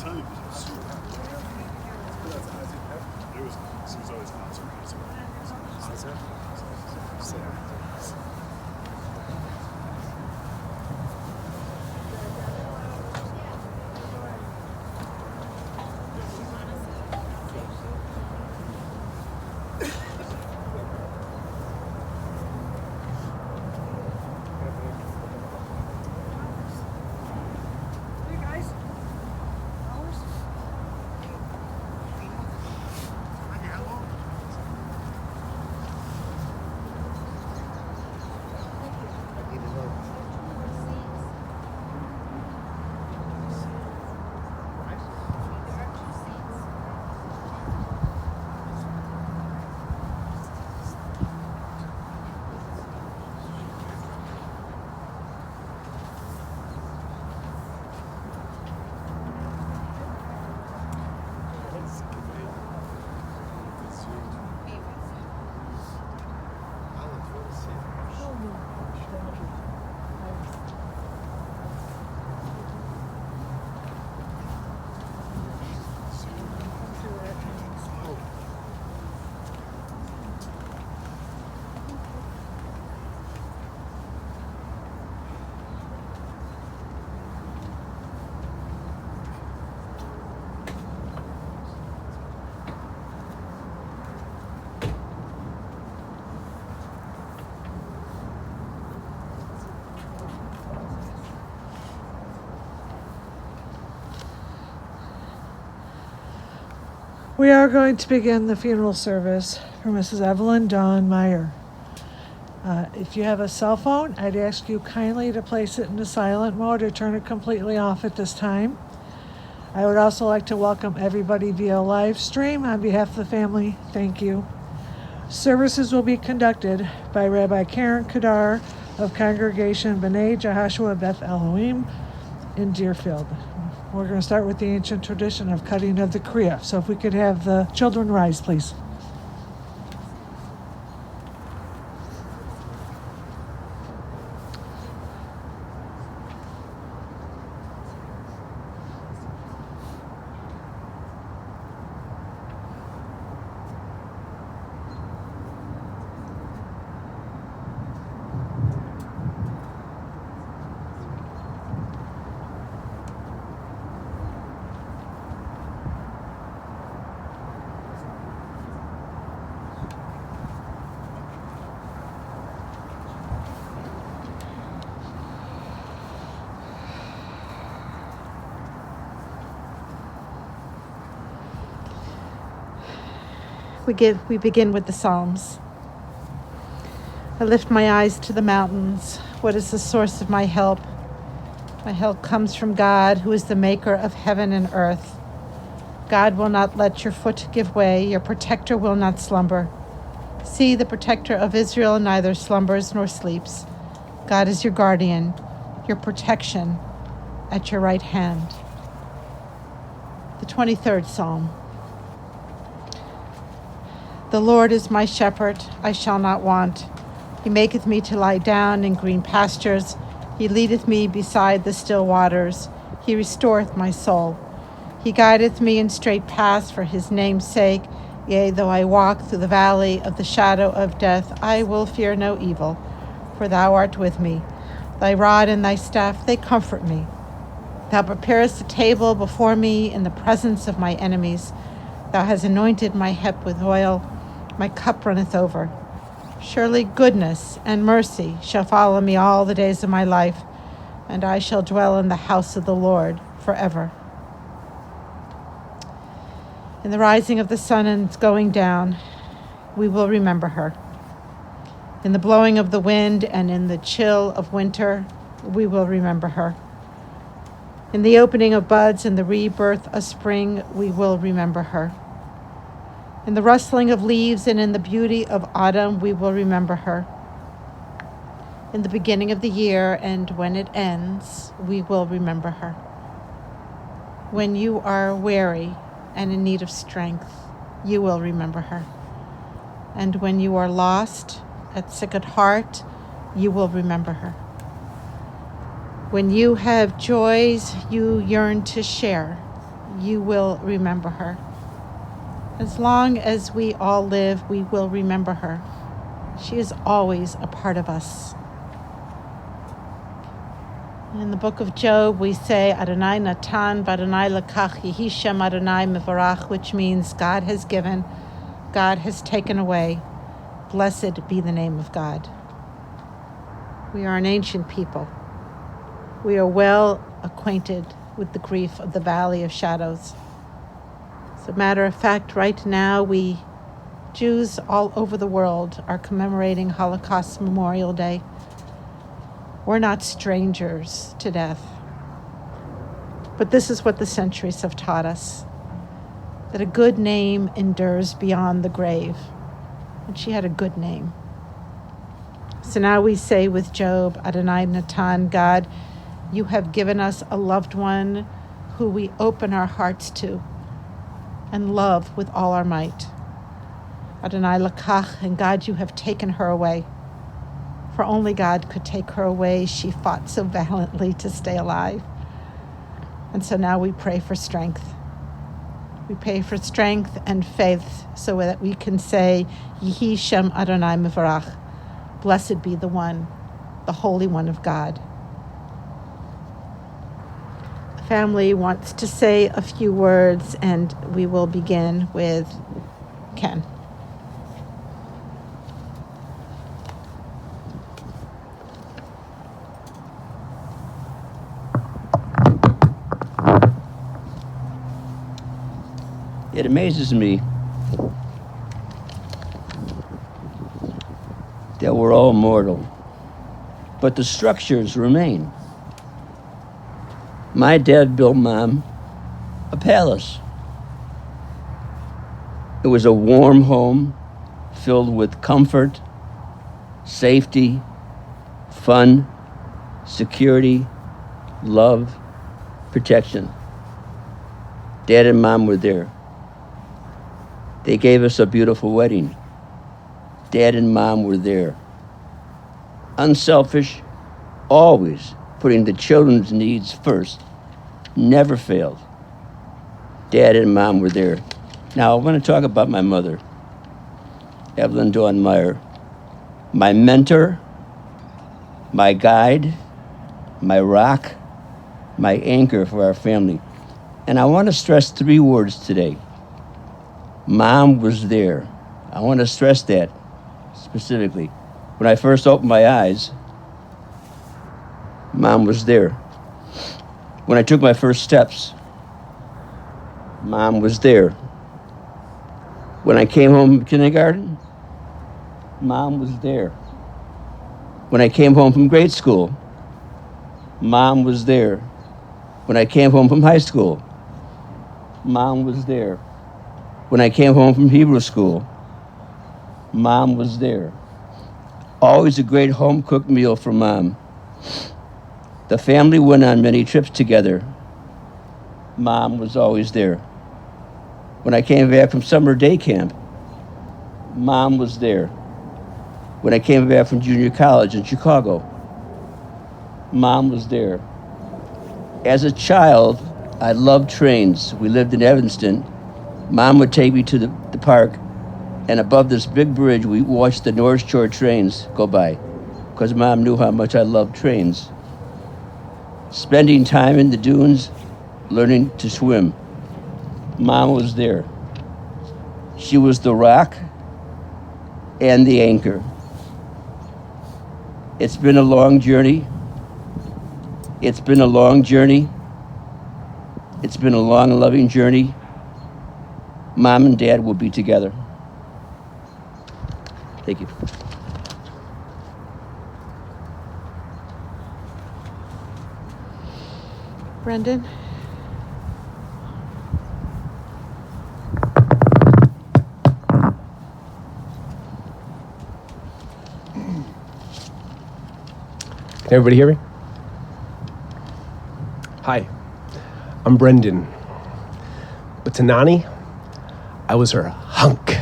telling you, it was super happy. It was, she was always awesome. We are going to begin the funeral service for Mrs. Evelyn Dawn Meyer. If you have a cell phone, I'd ask you kindly to place it into silent mode or turn it completely off at this time. I would also like to welcome everybody via live stream. On behalf of the family, thank you. Services will be conducted by Rabbi Karen Kadar of Congregation B'nai Jehoshua Beth Elohim in Deerfield. We're going to start with the ancient tradition of cutting of the kriya. So if we could have the children rise, please. We begin with the Psalms. I lift my eyes to the mountains. What is the source of my help? My help comes from God, who is the maker of heaven and earth. God will not let your foot give way. Your protector will not slumber. See, the protector of Israel neither slumbers nor sleeps. God is your guardian, your protection at your right hand. The 23rd Psalm. The Lord is my shepherd, I shall not want. He maketh me to lie down in green pastures. He leadeth me beside the still waters. He restoreth my soul. He guideth me in straight paths for his name's sake. Yea, though I walk through the valley of the shadow of death, I will fear no evil, for thou art with me. Thy rod and thy staff, they comfort me. Thou preparest a table before me in the presence of my enemies. Thou hast anointed my head with oil. My cup runneth over. Surely goodness and mercy shall follow me all the days of my life, and I shall dwell in the house of the Lord forever. In the rising of the sun and its going down, we will remember her. In the blowing of the wind and in the chill of winter, we will remember her. In the opening of buds and the rebirth of spring, we will remember her. In the rustling of leaves and in the beauty of autumn, we will remember her. In the beginning of the year and when it ends, we will remember her. When you are weary and in need of strength, you will remember her. And when you are lost, sick at heart, you will remember her. When you have joys you yearn to share, you will remember her. As long as we all live, we will remember her. She is always a part of us. In the book of Job, we say, Adonai Natan, Adonai Lakach, Yehi Shem Adonai Mevarach, which means God has given, God has taken away. Blessed be the name of God. We are an ancient people. We are well acquainted with the grief of the Valley of Shadows. As a matter of fact, right now, we Jews all over the world are commemorating Holocaust Memorial Day. We're not strangers to death. But this is what the centuries have taught us, that a good name endures beyond the grave. And she had a good name. So now we say with Job, Adonai Natan, God, you have given us a loved one who we open our hearts to and love with all our might. Adonai Lakach, and God, you have taken her away. For only God could take her away. She fought so valiantly to stay alive. And so now we pray for strength. We pray for strength and faith so that we can say, Yehi Shem Adonai Mevarach, blessed be the one, the Holy One of God. The family wants to say a few words, and we will begin with Ken. It amazes me that we're all mortal, but the structures remain. My dad built Mom a palace. It was a warm home filled with comfort, safety, fun, security, love, protection. Dad and Mom were there. They gave us a beautiful wedding. Dad and Mom were there. Unselfish, always putting the children's needs first. Never failed. Dad and Mom were there. Now I want to talk about my mother, Evelyn D. Meyer, my mentor, my guide, my rock, my anchor for our family. And I want to stress 3 words today. Mom was there. I want to stress that specifically. When I first opened my eyes, Mom was there. When I took my first steps, Mom was there. When I came home from kindergarten, Mom was there. When I came home from grade school, Mom was there. When I came home from high school, Mom was there. When I came home from Hebrew school, Mom was there. Always a great home-cooked meal for Mom. The family went on many trips together. Mom was always there. When I came back from summer day camp, Mom was there. When I came back from junior college in Chicago, Mom was there. As a child, I loved trains. We lived in Evanston. Mom would take me to the park, and above this big bridge, we watched the North Shore trains go by, because Mom knew how much I loved trains. Spending time in the dunes, learning to swim. Mom was there. She was the rock and the anchor. It's been a long journey. It's been a long journey. It's been a long, loving journey. Mom and Dad will be together. Thank you. Brendan? Can everybody hear me? Hi, I'm Brendan. But to Nani, I was her hunk.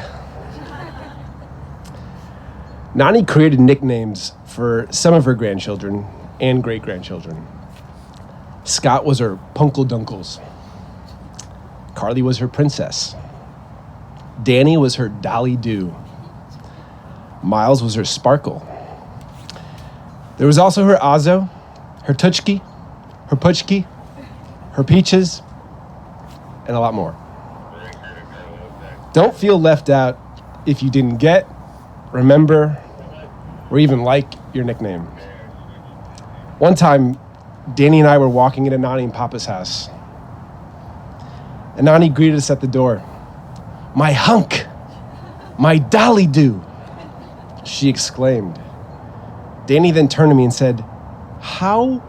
Nani created nicknames for some of her grandchildren and great-grandchildren. Scott was her Punkle Dunkles. Carly was her princess. Danny was her Dolly Do. Miles was her Sparkle. There was also her Azo, her Tutchki, her Puchki, her Peaches, and a lot more. Don't feel left out if you didn't get, remember, or even like your nickname. One time, Danny and I were walking into Nani and Papa's house. And Nani greeted us at the door. "My hunk, my Dolly Do," she exclaimed. Danny then turned to me and said, "How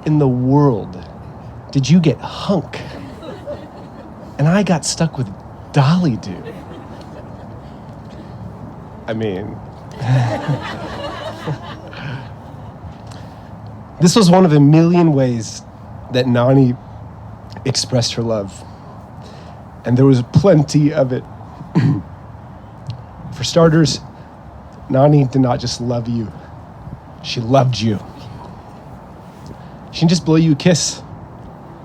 in the world did you get hunk?" And I got stuck with Dolly Do. I mean, this was one of a million ways that Nani expressed her love. And there was plenty of it. For starters, Nani did not just love you. She loved you. She didn't just blow you a kiss.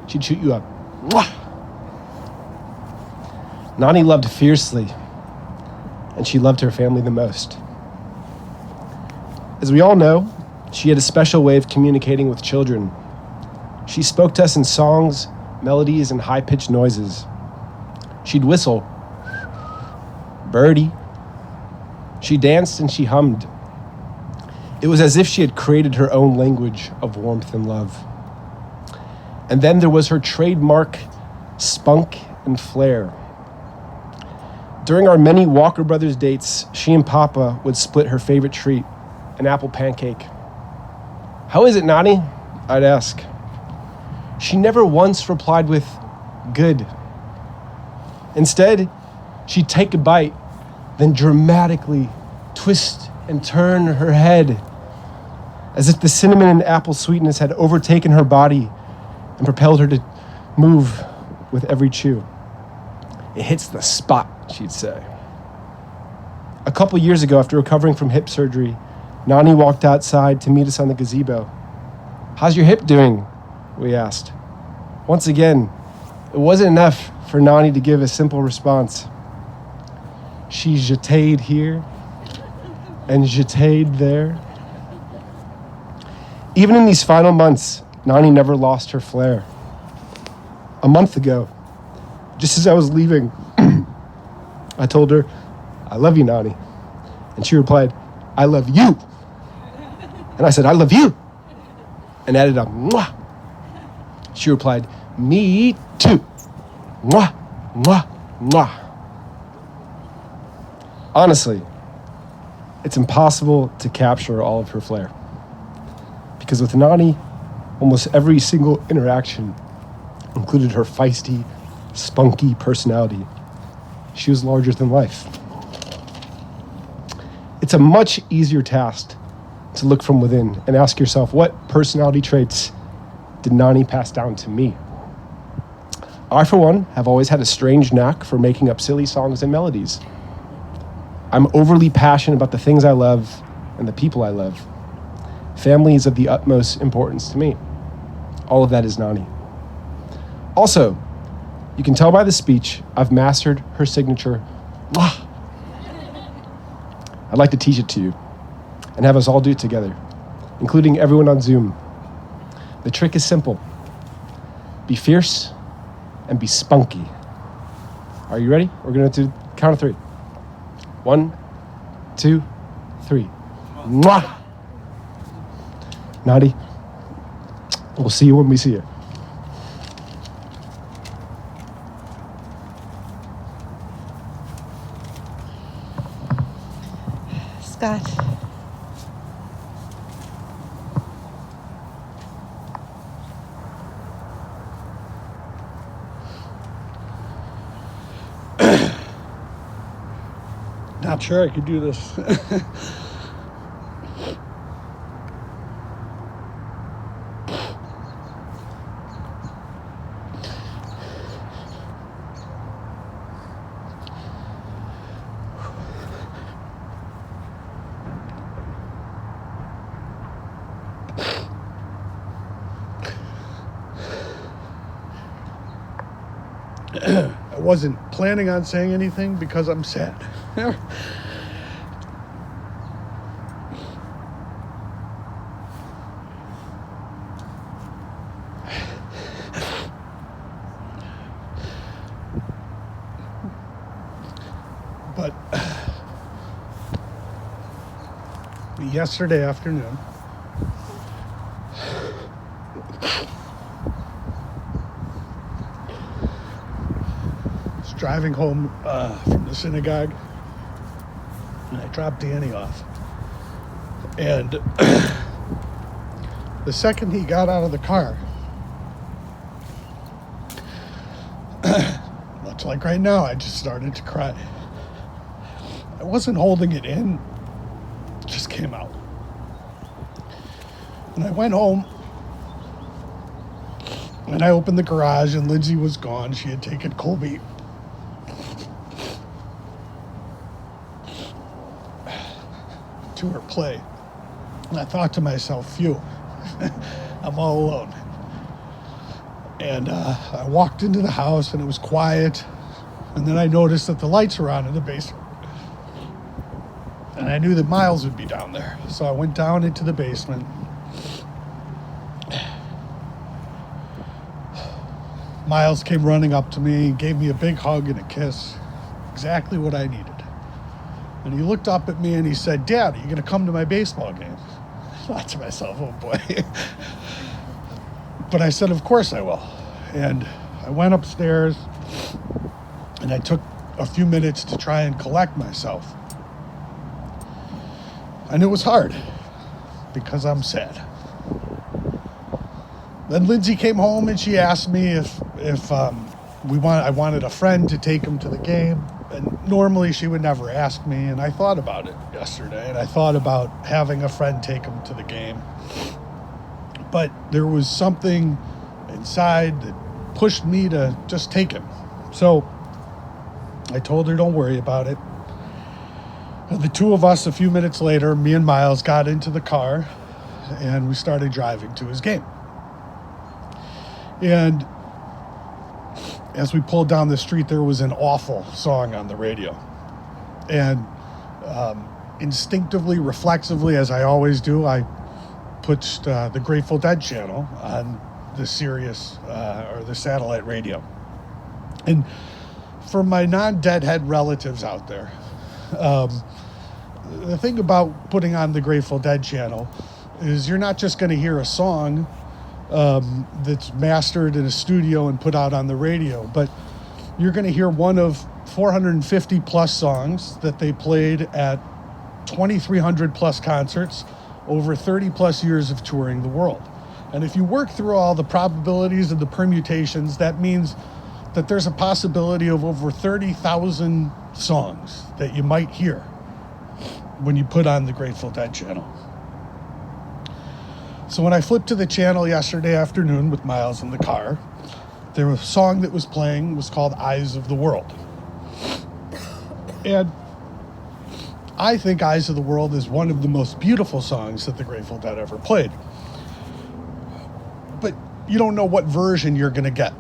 She'd shoot you up. Mwah! Nani loved fiercely, and she loved her family the most. As we all know, she had a special way of communicating with children. She spoke to us in songs, melodies, and high-pitched noises. She'd whistle, "Birdie." She danced and she hummed. It was as if she had created her own language of warmth and love. And then there was her trademark spunk and flair. During our many Walker Brothers dates, she and Papa would split her favorite treat, an apple pancake. "How is it, Nani?" I'd ask. She never once replied with, "Good." Instead, she'd take a bite, then dramatically twist and turn her head, as if the cinnamon and apple sweetness had overtaken her body and propelled her to move with every chew. "It hits the spot," she'd say. A couple years ago, after recovering from hip surgery, Nani walked outside to meet us on the gazebo. "How's your hip doing?" we asked. Once again, it wasn't enough for Nani to give a simple response. She jeted here and jeted there. Even in these final months, Nani never lost her flair. A month ago, just as I was leaving, I told her, "I love you, Nani." And she replied, "I love you." And I said, "I love you." And added a mwah. She replied, "Me too. Mwah, mwah, mwah." Honestly, it's impossible to capture all of her flair. Because with Nani, almost every single interaction included her feisty, spunky personality. She was larger than life. It's a much easier task to look from within and ask yourself, what personality traits did Nani pass down to me? I, for one, have always had a strange knack for making up silly songs and melodies. I'm overly passionate about the things I love and the people I love. Family is of the utmost importance to me. All of that is Nani. Also, you can tell by the speech, I've mastered her signature. Mwah. I'd like to teach it to you and have us all do it together, including everyone on Zoom. The trick is simple. Be fierce and be spunky. Are you ready? We're going to do count of 3. 1, 2, 3. Mwah! Nadi, we'll see you when we see you. Scott. Not sure I could do this. I wasn't planning on saying anything because I'm sad. But yesterday afternoon, I was driving home from the synagogue, and I dropped Danny off. And the second he got out of the car, much like right now, I just started to cry. I wasn't holding it in, it just came out. And I went home, and I opened the garage, and Lindsay was gone. She had taken Colby to her play. And I thought to myself, phew, I'm all alone. And I walked into the house, and it was quiet. And then I noticed that the lights were on in the basement. And I knew that Miles would be down there. So I went down into the basement. Miles came running up to me, gave me a big hug and a kiss. Exactly what I needed. And he looked up at me and he said, "Dad, are you going to come to my baseball game?" I thought to myself, oh boy. But I said, of course I will. And I went upstairs and I took a few minutes to try and collect myself. And it was hard because I'm sad. Then Lindsay came home and she asked me if I wanted a friend to take him to the game. And normally she would never ask me. And I thought about it yesterday. And I thought about having a friend take him to the game. But there was something inside that pushed me to just take him. So I told her, don't worry about it. And the two of us, a few minutes later, me and Miles got into the car and we started driving to his game. And as we pulled down the street, there was an awful song on the radio. And instinctively, reflexively, as I always do, I pushed the Grateful Dead channel on the Sirius or the satellite radio. And for my non-Deadhead relatives out there, the thing about putting on the Grateful Dead channel is you're not just going to hear a song that's mastered in a studio and put out on the radio, but you're going to hear one of 450 plus songs that they played at 2,300 plus concerts over 30 plus years of touring the world. And if you work through all the probabilities and the permutations, that means that there's a possibility of over 30,000 songs that you might hear when you put on the Grateful Dead channel. So when I flipped to the channel yesterday afternoon with Miles in the car, there was a song that was playing, was called Eyes of the World. And I think Eyes of the World is one of the most beautiful songs that the Grateful Dead ever played. But you don't know what version you're going to get.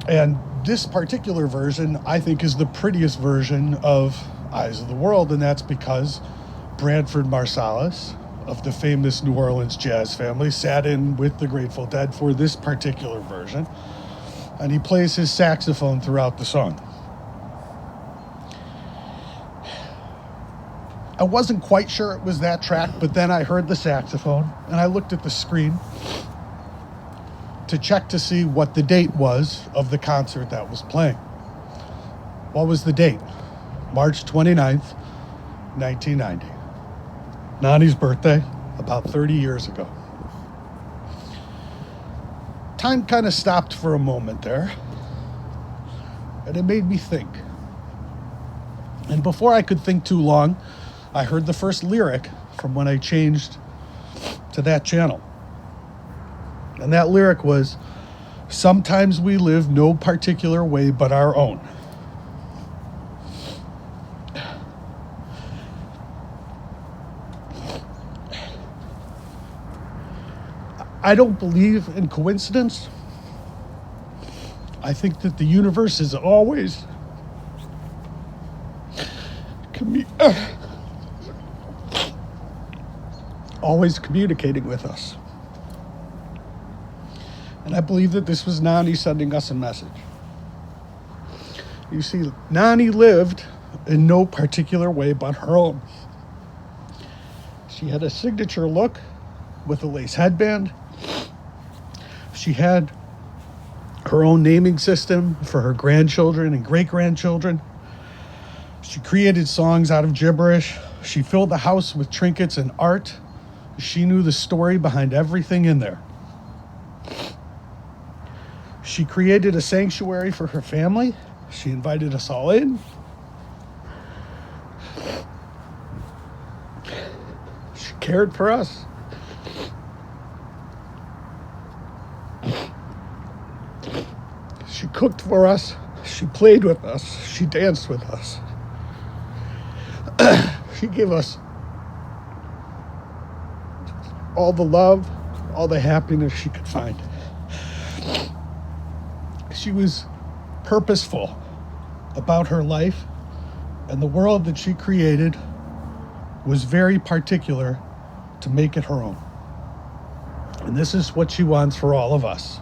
And this particular version, I think, is the prettiest version of Eyes of the World, and that's because Branford Marsalis of the famous New Orleans jazz family sat in with the Grateful Dead for this particular version, and he plays his saxophone throughout the song. I wasn't quite sure it was that track, but then I heard the saxophone, and I looked at the screen to check to see what the date was of the concert that was playing. What was the date? March 29th, 1990. Nani's birthday, about 30 years ago. Time kind of stopped for a moment there, and it made me think. And before I could think too long, I heard the first lyric from when I changed to that channel. And that lyric was, "Sometimes we live no particular way but our own." I don't believe in coincidence. I think that the universe is always always communicating with us. And I believe that this was Nani sending us a message. You see, Nani lived in no particular way but her own. She had a signature look with a lace headband. She had her own naming system for her grandchildren and great-grandchildren. She created songs out of gibberish. She filled the house with trinkets and art. She knew the story behind everything in there. She created a sanctuary for her family. She invited us all in. She cared for us. She cooked for us. She played with us. She danced with us. She gave us all the love, all the happiness she could find. She was purposeful about her life, and the world that she created was very particular to make it her own. And this is what she wants for all of us.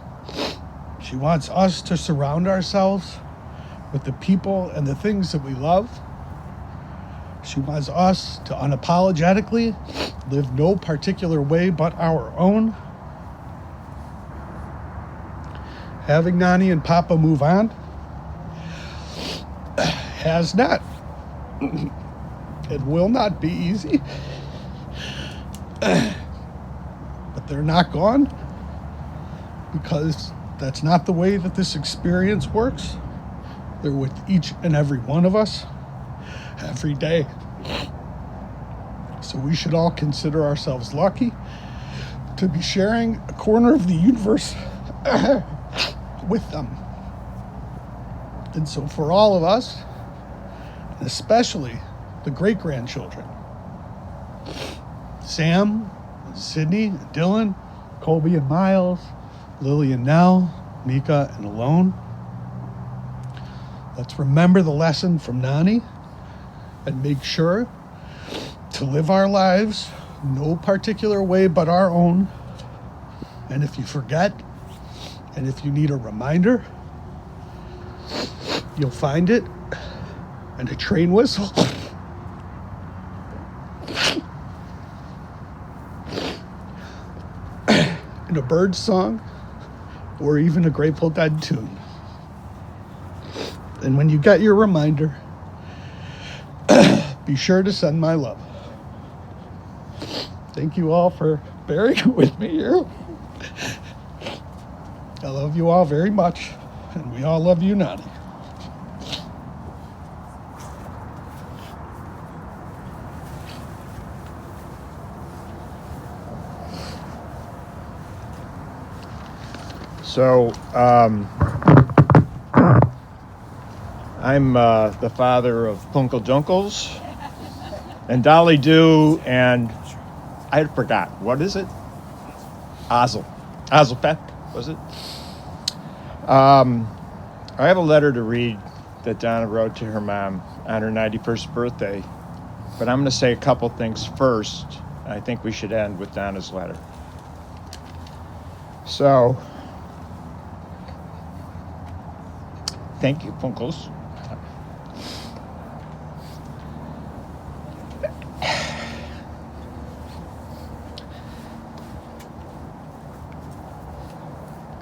She wants us to surround ourselves with the people and the things that we love. She wants us to unapologetically live no particular way but our own. Having Nani and Papa move on has not, it will not be easy, but they're not gone, because that's not the way that this experience works. They're with each and every one of us every day. So we should all consider ourselves lucky to be sharing a corner of the universe with them. And so for all of us, and especially the great-grandchildren, Sam, and Sydney, and Dylan, Colby and Miles, Lily and Nell, Mika and Alone, let's remember the lesson from Nani and make sure to live our lives no particular way but our own. And if you forget, and if you need a reminder, you'll find it in a train whistle, in a bird song, or even a Grateful Dead tune. And when you get your reminder, be sure to send my love. Thank you all for bearing with me here. I love you all very much, and we all love you, Nani. So, I'm the father of Punkle Dunkles and Dolly Doo, and I forgot, what is it? Ozelpet, was it? I have a letter to read that Donna wrote to her mom on her 91st birthday, but I'm going to say a couple things first. I think we should end with Donna's letter. So, thank you, Punkles.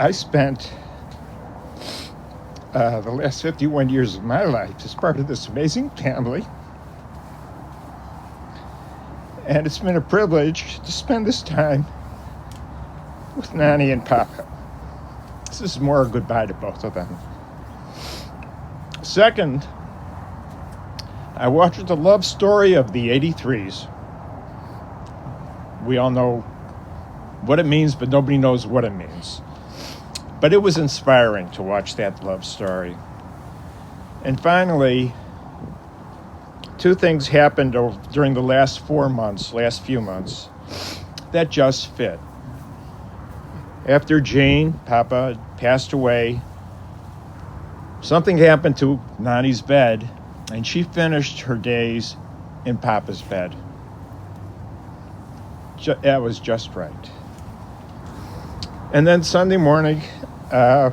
I spent the last 51 years of my life as part of this amazing family. And it's been a privilege to spend this time with Nani and Papa. This is more a goodbye to both of them. Second, I watched the love story of the 83s. We all know what it means, but nobody knows what it means. But it was inspiring to watch that love story. And finally, two things happened during the last few months, that just fit. After Gene, Papa, passed away, Something happened to Nani's bed, and she finished her days in Papa's bed. That was just right. And then Sunday morning,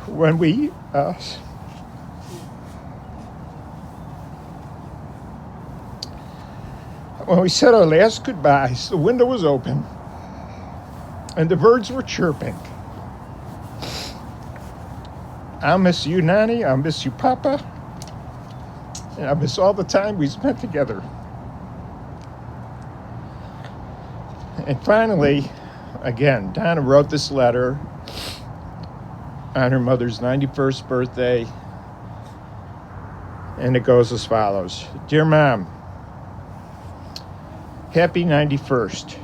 when we said our last goodbyes, the window was open, and the birds were chirping. I'll miss you, Nani. I'll miss you, Papa. And I'll miss all the time we spent together. And finally, again, Donna wrote this letter on her mother's 91st birthday, and it goes as follows. Dear Mom, happy 91st.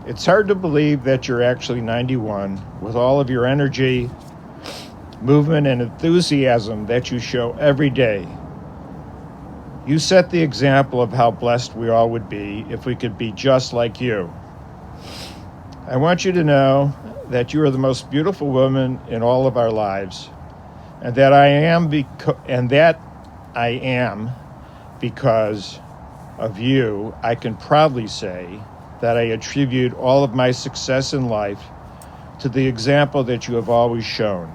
It's hard to believe that you're actually 91 with all of your energy, movement, and enthusiasm that you show every day. You set the example of how blessed we all would be if we could be just like you. I want you to know that you are the most beautiful woman in all of our lives, and that I am because of you. I can proudly say that I attribute all of my success in life to the example that you have always shown.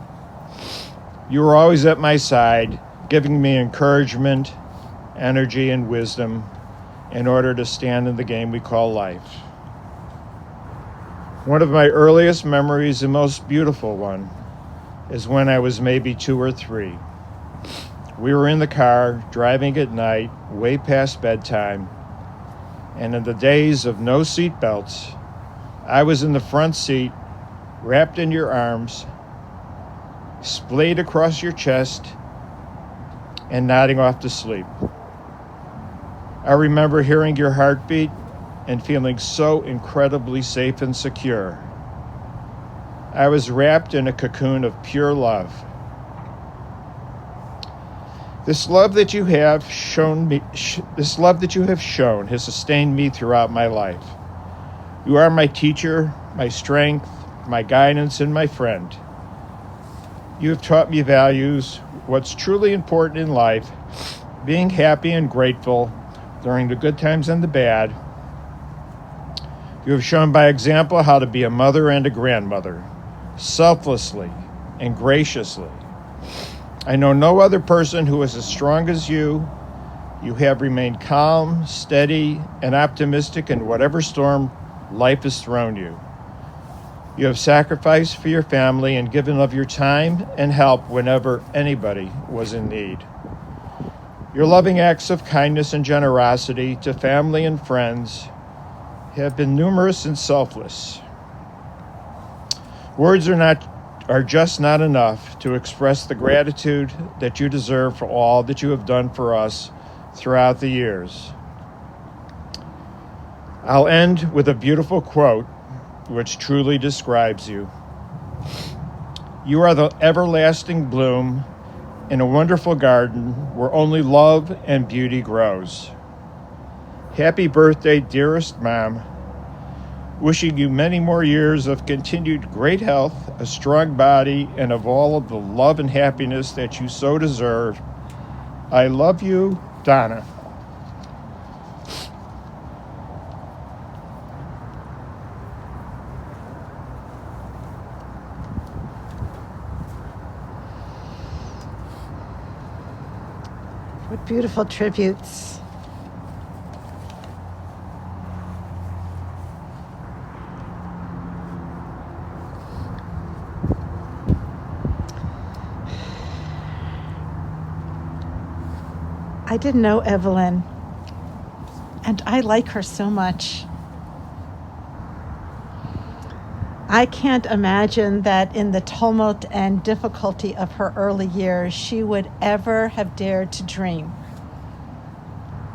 You were always at my side, giving me encouragement, energy, and wisdom in order to stand in the game we call life. One of my earliest memories, and most beautiful one, is when I was maybe 2 or 3. We were in the car, driving at night, way past bedtime, and in the days of no seat belts, I was in the front seat, wrapped in your arms, splayed across your chest, and nodding off to sleep. I remember hearing your heartbeat and feeling so incredibly safe and secure. I was wrapped in a cocoon of pure love. This love that you have shown has sustained me throughout my life. You are my teacher, my strength, my guidance, and my friend. You have taught me values, what's truly important in life, being happy and grateful during the good times and the bad. You have shown by example how to be a mother and a grandmother, selflessly and graciously. I know no other person who is as strong as you. You have remained calm, steady, and optimistic in whatever storm life has thrown you. You have sacrificed for your family and given of your time and help whenever anybody was in need. Your loving acts of kindness and generosity to family and friends have been numerous and selfless. Words are just not enough to express the gratitude that you deserve for all that you have done for us throughout the years. I'll end with a beautiful quote which truly describes you. You are the everlasting bloom in a wonderful garden where only love and beauty grows. Happy birthday, dearest Mom. Wishing you many more years of continued great health, a strong body, and of all of the love and happiness that you so deserve. I love you, Donna. What beautiful tributes. I didn't know Evelyn, and I like her so much. I can't imagine that in the tumult and difficulty of her early years, she would ever have dared to dream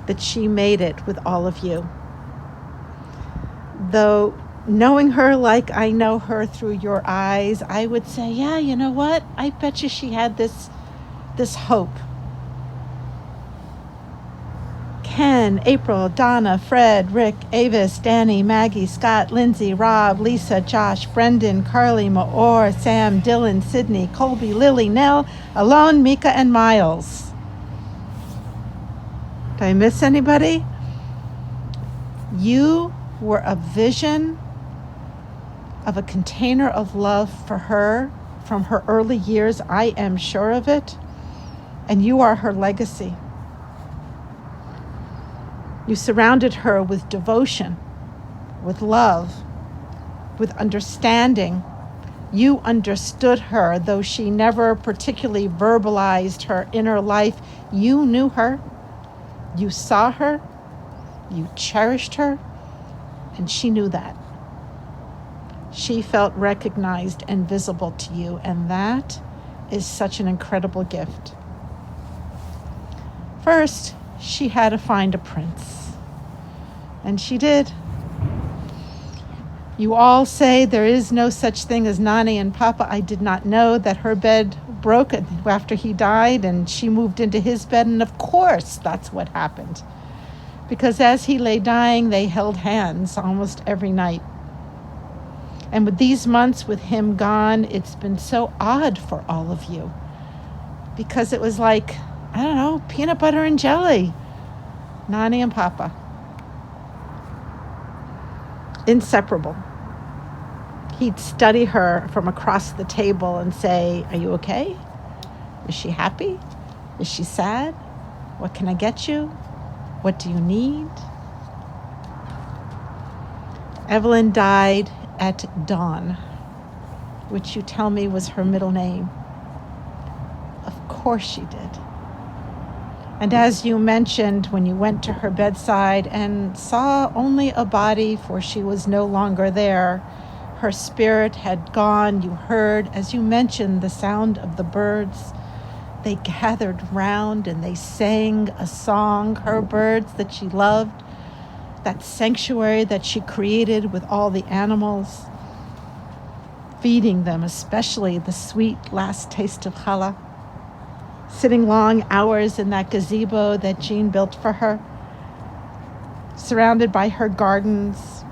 that she made it with all of you. Though knowing her like I know her through your eyes, I would say, yeah, you know what? I bet you she had this hope. Ken, April, Donna, Fred, Rick, Avis, Danny, Maggie, Scott, Lindsay, Rob, Lisa, Josh, Brendan, Carly, Maor, Sam, Dylan, Sydney, Colby, Lily, Nell, Alone, Mika, and Miles. Did I miss anybody? You were a vision of a container of love for her from her early years. I am sure of it. And you are her legacy. You surrounded her with devotion, with love, with understanding. You understood her, though she never particularly verbalized her inner life. You knew her, you saw her, you cherished her, and she knew that. She felt recognized and visible to you, and that is such an incredible gift. First, she had to find a prince, and she did. You all say there is no such thing as Nani and Papa. I did not know that her bed broke after he died, and she moved into his bed, and of course that's what happened. Because as he lay dying, they held hands almost every night. And with these months with him gone, it's been so odd for all of you. Because it was like, I don't know, peanut butter and jelly. Nani and Papa. Inseparable. He'd study her from across the table and say, are you okay? Is she happy? Is she sad? What can I get you? What do you need? Evelyn died at dawn, which you tell me was her middle name. Of course she did. And as you mentioned, when you went to her bedside and saw only a body, for she was no longer there, her spirit had gone. You heard, as you mentioned, the sound of the birds. They gathered round and they sang a song, her birds that she loved, that sanctuary that she created with all the animals, feeding them, especially the sweet last taste of challah, sitting long hours in that gazebo that Gene built for her, surrounded by her gardens.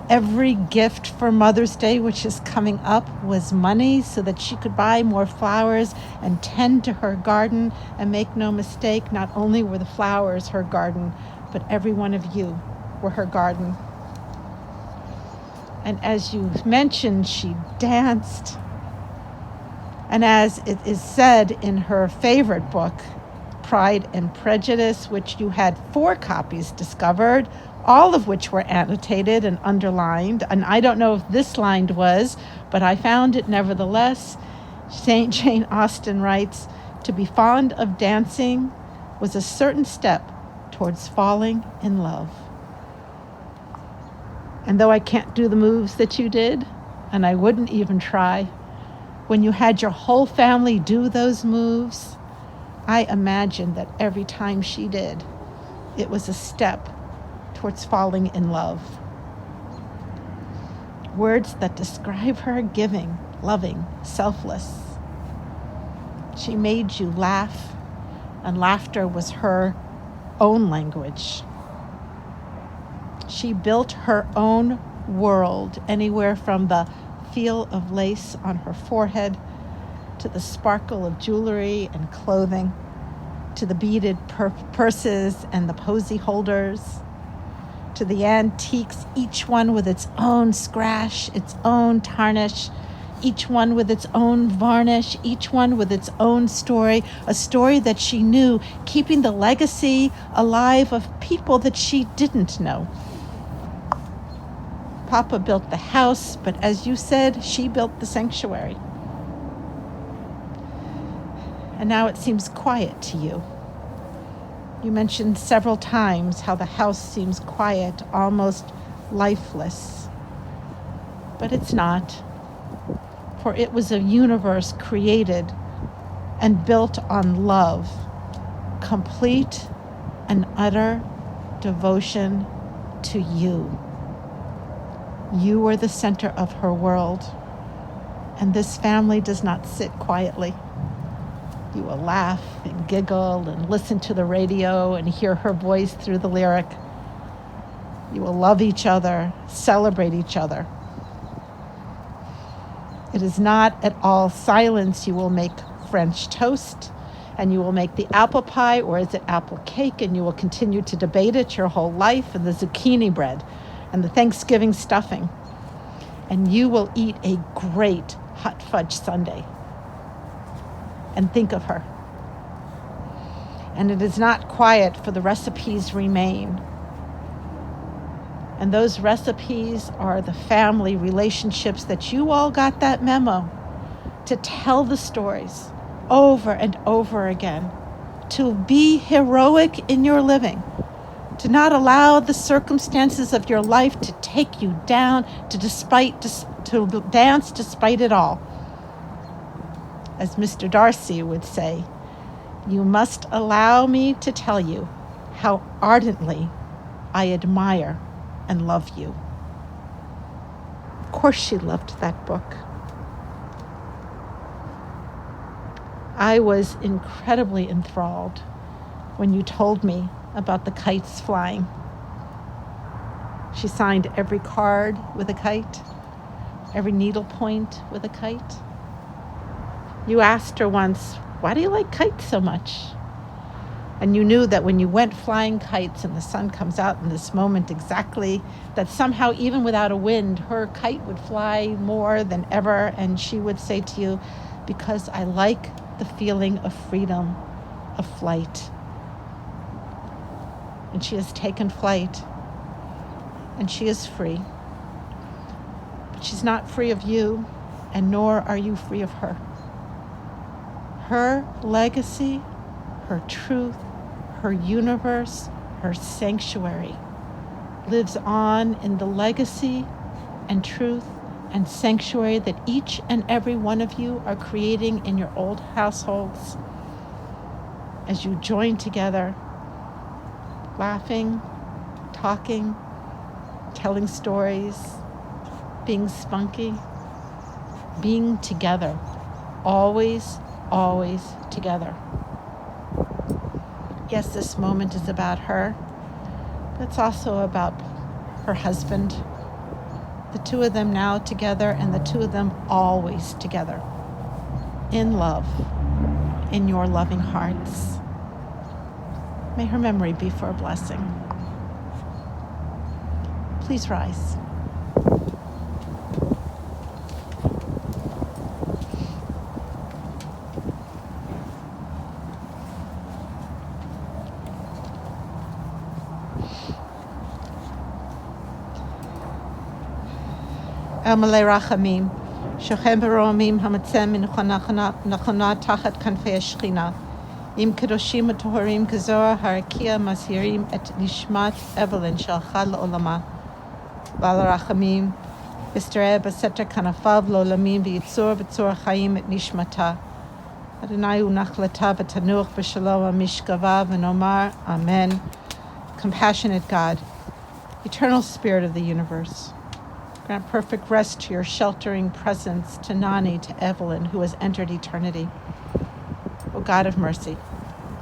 Every gift for Mother's Day, which is coming up, was money so that she could buy more flowers and tend to her garden. And make no mistake, not only were the flowers her garden, but every one of you were her garden. And as you mentioned, she danced. And as it is said in her favorite book, Pride and Prejudice, which you had 4 copies discovered, all of which were annotated and underlined. And I don't know if this line was, but I found it nevertheless. St. Jane Austen writes, to be fond of dancing was a certain step towards falling in love. And though I can't do the moves that you did, and I wouldn't even try, when you had your whole family do those moves, I imagined that every time she did, it was a step towards falling in love. Words that describe her: giving, loving, selfless. She made you laugh, and laughter was her own language. She built her own world, anywhere from the feel of lace on her forehead to the sparkle of jewelry and clothing, to the beaded purses and the posy holders, to the antiques, each one with its own scratch, its own tarnish, each one with its own varnish, each one with its own story, a story that she knew, keeping the legacy alive of people that she didn't know. Papa built the house, but as you said, she built the sanctuary. And now it seems quiet to you. You mentioned several times how the house seems quiet, almost lifeless. But it's not, for it was a universe created and built on love, complete and utter devotion to you. You were the center of her world, and this family does not sit quietly. You will laugh and giggle and listen to the radio and hear her voice through the lyric. You will love each other, celebrate each other. It is not at all silence. You will make French toast, and you will make the apple pie, or is it apple cake, and you will continue to debate it your whole life, and the zucchini bread, and the Thanksgiving stuffing. And you will eat a great hot fudge sundae. And think of her. And it is not quiet, for the recipes remain. And those recipes are the family relationships that you all got that memo to tell the stories over and over again, to be heroic in your living, to not allow the circumstances of your life to take you down, to dance despite it all. As Mr. Darcy would say, you must allow me to tell you how ardently I admire and love you. Of course she loved that book. I was incredibly enthralled when you told me about the kites flying. She signed every card with a kite, every needlepoint with a kite. You asked her once, why do you like kites so much? And you knew that when you went flying kites and the sun comes out in this moment exactly, that somehow even without a wind, her kite would fly more than ever. And she would say to you, because I like the feeling of freedom, of flight. And she has taken flight, and she is free. But she's not free of you, and nor are you free of her. Her legacy, her truth, her universe, her sanctuary lives on in the legacy and truth and sanctuary that each and every one of you are creating in your old households as you join together, laughing, talking, telling stories, being spunky, being together, always, always together. Yes, this moment is about her, but it's also about her husband. The two of them now together, and the two of them always together. In love, in your loving hearts. May her memory be for a blessing. Please rise. El Malay Rachamim, Shochem Baromim Hamatzem Nachona Tachat Kanfei Shechina, Im Kedoshim Tohorim Kazor Harakia Mashirim et Nishmat Evelyn Shalcha Olama, Bal Rachamim, Yisrael Baseter Kanafav Lolamim V'Yitzur V'Tzur Chaim et Nishmata, Adonai Unachlata V'Tanuch V'Shalom Mishkava V'Nomar, Amen. Compassionate God, eternal Spirit of the universe, grant perfect rest to your sheltering presence, to Nani, to Evelyn, who has entered eternity. O God of mercy,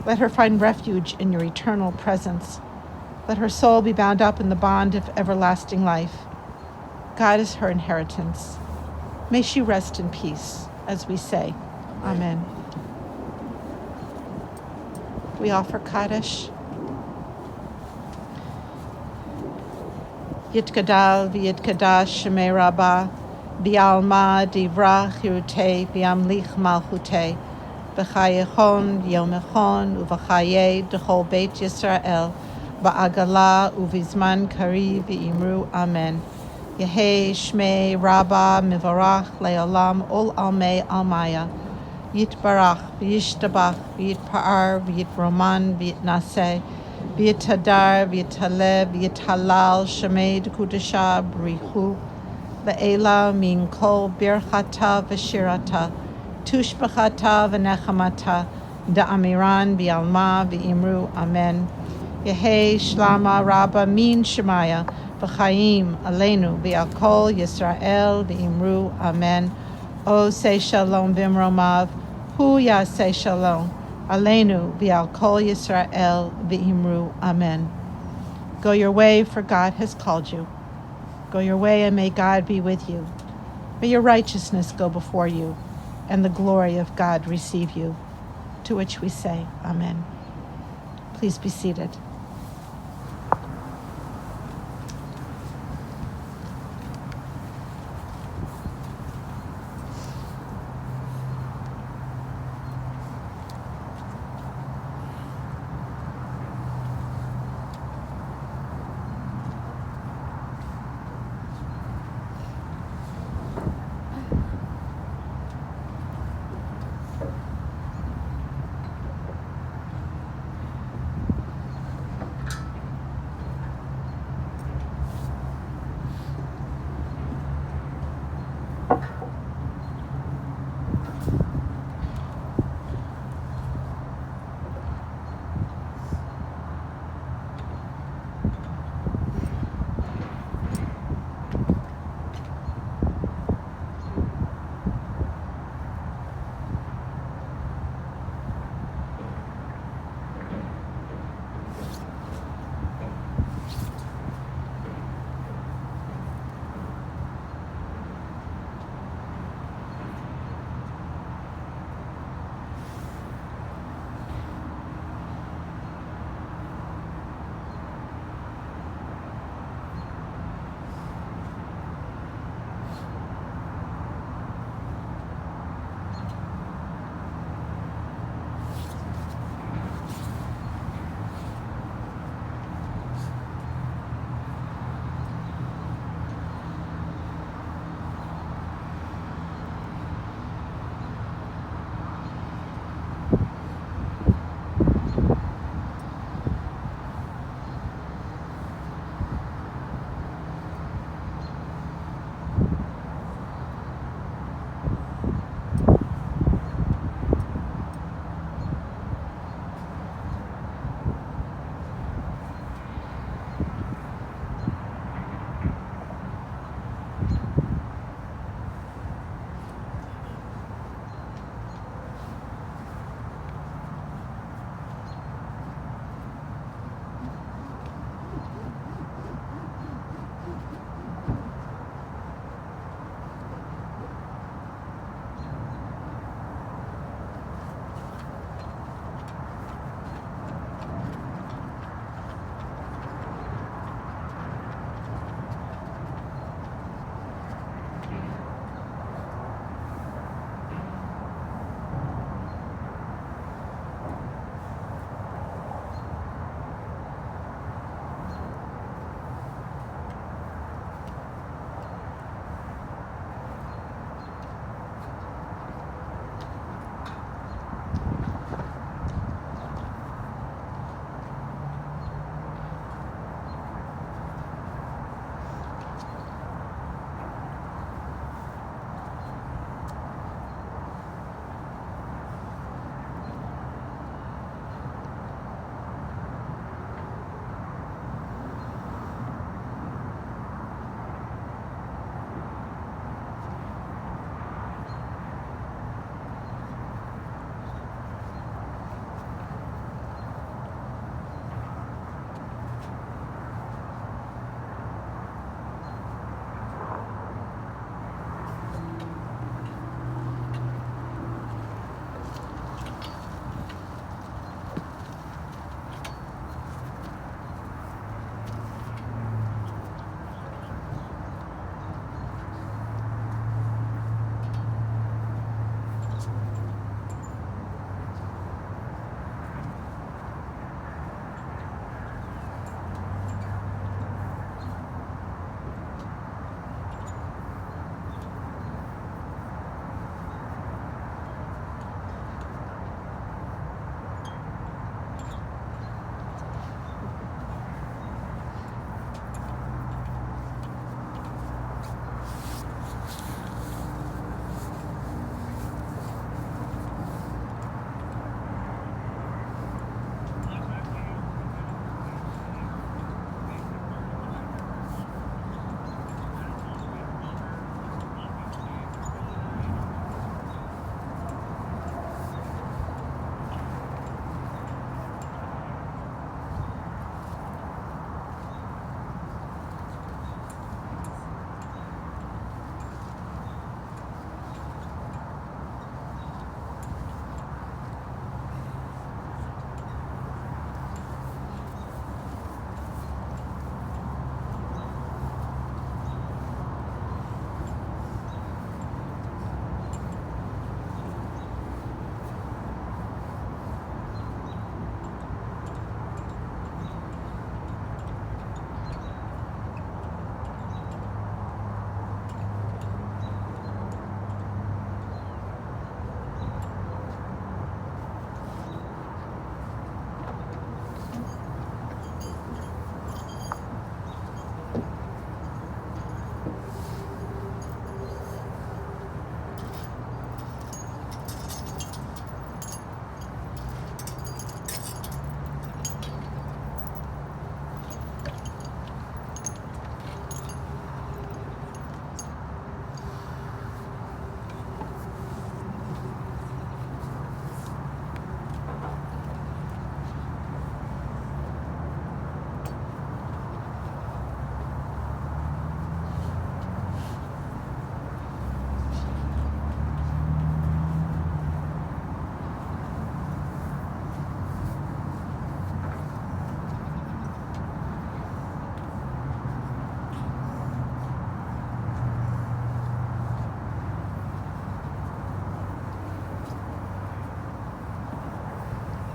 let her find refuge in your eternal presence. Let her soul be bound up in the bond of everlasting life. God is her inheritance. May she rest in peace, as we say. Amen. We offer Kaddish. Yitgadal v'yitkadash shemei rabbah, bi'alma divra chirutei, bi'amlich malchutei, b'chayechon v'yomechon, u'v'chaye d'chol beit Yisrael, ba'agala u'vizman kari v'imru amen. Yehei shmei rabbah mivarach le'olam ol almei almaya, yitbarach v'yishtabach v'yitpa'ar v'yitroman v'yitnaseh, V'yitadar, v'yitaleh, v'yitalal, shemei d'kudesha, b'richu, le'ela min kol birchata v'shirata, tushbachata v'nechamata, da'amiran v'yalma v'imru, amen. Yehei shlama rabba min shemaya, v'chaim aleinu v'al kol Yisrael v'imru, amen. O say shalom b'imromav, Hu Yaseh Shalom, Aleinu v'al kol Yisrael v'imru Amen. Go your way, for God has called you. Go your way, and may God be with you. May your righteousness go before you, and the glory of God receive you. To which we say, Amen. Please be seated.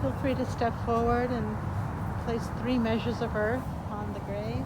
Feel free to step forward and place 3 measures of earth on the grave.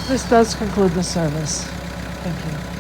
This does conclude the service. Thank you.